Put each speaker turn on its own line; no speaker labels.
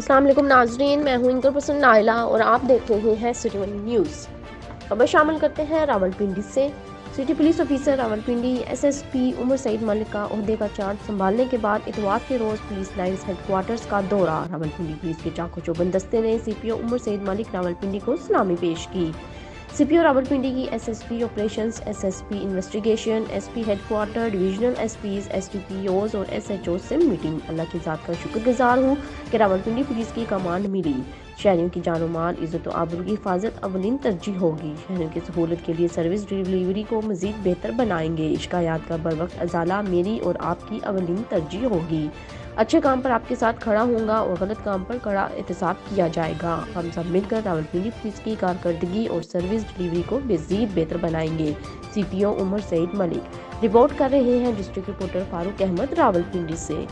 अस्सलाम वालेकुम नाजरीन, मैं हूं इनकर पर्सन नाइला और आप देख रहे हैं सिटी वन न्यूज़। खबर शामिल करते हैं रावलपिंडी से। City police officer Rawalpindi SSP Umar Saeed Malik का ओहदे का चार्ज संभालने के बाद इतवार के रोज पुलिस लाइंस हेडक्वार्टर्स का दौरा। रावलपिंडी पुलिस के चाको चौबंद दस्ते ने सीपीओ उमर सईद मलिक रावलपिंडी को सलामी पेश की। सीपीओ रावलपिंडी की SSP operations, SSP investigation, SP headquarter, divisional SPs, STPOs और एसएचओ से मीटिंग। अल्लाह की ज़ात का शुक्रगुजार हूँ कि रावलपिंडी पुलिस की कमांड मिली। शहरियों की जान माल, इज़्ज़त व आबरू की हिफाजत अवलिन तरजीह होगी। शहरियों की सहूलत के लिए सर्विस डिलीवरी को मज़ीद बेहतर बनाएंगे। शिकायत का बरवक्त अजाला मेरी और आपकी अवलिन तरजीह होगी। अच्छे काम पर आपके साथ खड़ा होऊंगा और गलत काम पर कड़ा एहतसाब किया जाएगा। हम सब मिलकर रावलपिंडी पुलिस की कारकर्दगी और सर्विस डिलीवरी को मज़ीद बेहतर बनाएंगे। सीपीओ उमर सईद मलिक। रिपोर्ट कर रहे हैं डिस्ट्रिक्ट रिपोर्टर फारूक अहमद रावलपिंडी से।